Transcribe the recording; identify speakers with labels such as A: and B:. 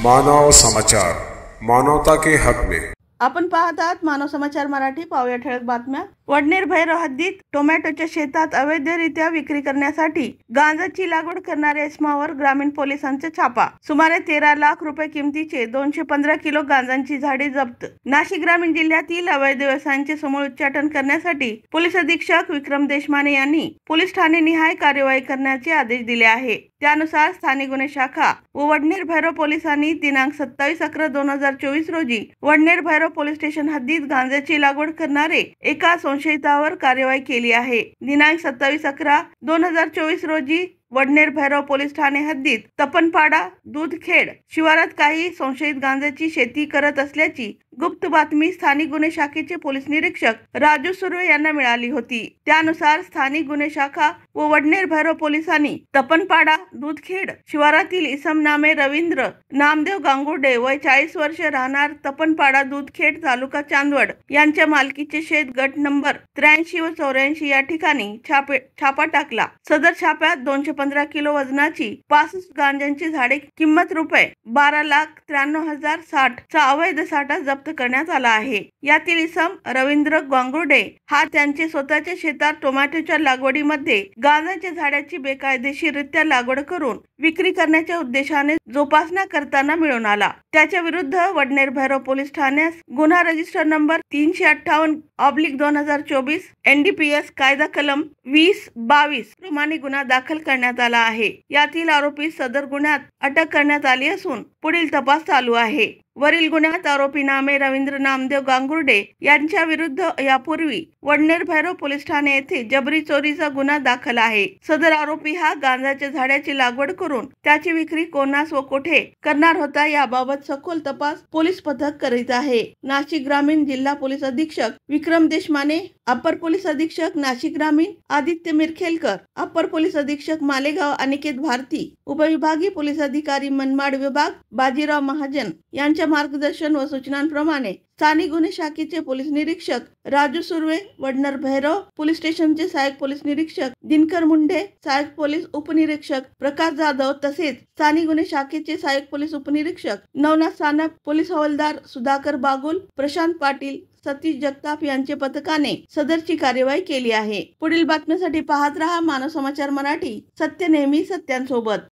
A: मानव समाचार, मानवता के हक में।
B: आपण पाहत आहात मानव समाचार मराठी। पाहूया ठळक बातम्या। वडनेर भैरव हद्दीत टोमॅटोच्या शेतात अवैधरित्या विक्री करण्यासाठी गांजाची लागवड करणाऱ्या इसमावर ग्रामीण पोलिसांचा छापा। सुमारे 13 लाख रुपये किमतीचे 215 किलो गांजाची झाडे जप्त। नाशिक ग्रामीण जिल्ह्यातील अवैध व्यवसायांचे समूळ उच्चाटन करण्यासाठी पोलीस अधीक्षक विक्रम देशमाने यांनी पोलीस ठाणे निहाय कार्यवाही करण्याचे आदेश दिले आहे। त्यानुसार स्थानिक गुन्हे शाखा व वडनेर भैरव पोलिसांनी दिनांक 27/11/2024 रोजी वडनेर भैरव पोलीस स्टेशन हद्दीत गांजाची लागवड करणारे एका संशयितावर कार्यवाही केली आहे। दिनांक 27/11/2024 रोजी वडनेर भैरव पोलीस ठाणे हद्दीत तपनपाडा दूधखेड शिवारात काही संशयित गांजाची शेती करत असल्याची गुप्त बातमी स्थानिक गुन्हे शाखेचे पोलीस निरीक्षक राजू सुर्वे यांना मिळाली होती। त्यानुसार स्थानिक गुन्हे शाखा व वडनेर भैरव पोलिसांनी तपनपाडा दूधखेड शिवारातील इसम नामे रवींद्र नामदेव गांगुर्डे वय 40 वर्ष राहणार तपनपाडा दूधखेड तालुका चांदवड यांच्या मालकीचे शेत गट नंबर 83 व 84 या ठिकाणी छापा टाकला। सदर छाप्यात 215 किलो वजनाची 65 गांजाची झाडे किंमत रुपये 12,93,060 चा अवैध साठा जप्त करण्यात आला आहे। यातील इसम रवींद्र गांगुर्डे हा त्यांचे स्वतःच्या शेतात टोमॅटोच्या लागवडीमध्ये गांजाच्या झाडाची बेकायदेशीररित्या लागवड करून विक्री करण्याच्या उद्देशाने जोपासना करताना मिळून आला। त्याच्या विरुद्ध वडनेर भैरव पोलीस ठाण्यास गुन्हा रजिस्टर नंबर 358/2024 NDPS कायदा कलम 20-22 प्रमाणे गुन्हा दाखल करण्यात आला आहे। यातील आरोपी सदर गुन्ह्यात अटक करण्यात आली असून पुढील तपास चालू आहे। वरील गुन्ह्यात आरोपी नामे रवींद्र नामदेव गांगुर्डे यांच्या विरुद्ध यापूर्वी वडनेर भैरव पोलीस ठाणे येथे जबरी चोरीचा गुन्हा दाखल आहे। सदर आरोपी हा गांजाच्या झाडाची लागवड करून त्याची विक्री कोणास व कोठे करणार होता याबाबत सखोल तपास पोलीस पथक करीत आहे। नाशिक ग्रामीण जिल्हा पोलीस अधीक्षक विक्रम देशमाने, अपर पोलीस अधीक्षक नाशिक ग्रामीण आदित्य मिरखेलकर, अपर पोलीस अधीक्षक मालेगाव अनिकेत भारती, उपविभागीय पोलीस अधिकारी मनमाड विभाग बाजीराव महाजन यांच्या मार्गदर्शन व सूचनांप्रमाणे स्थानिक गुन्हे शाखेचे पोलीस निरीक्षक राजू सुर्वे, वडनेर भैरव पोलीस स्टेशनचे सहाय्यक पोलीस निरीक्षक दिनकर मुंडे, सहाय्यक पोलीस उपनिरीक्षक प्रकाश जाधव तसेच स्थानिक गुन्हे शाखेचे सहाय्यक पोलीस उपनिरीक्षक नवनाथ सानप, पोलीस हवालदार सुधाकर बागुल, प्रशांत पाटील, सतीश जगताप यांच्या पथकाने सदरची कार्यवाही केली आहे। पुढील बातम्यांसाठी पाहत रहा मानव समाचार मराठी, सत्य नेहमी सत्यांसोबत।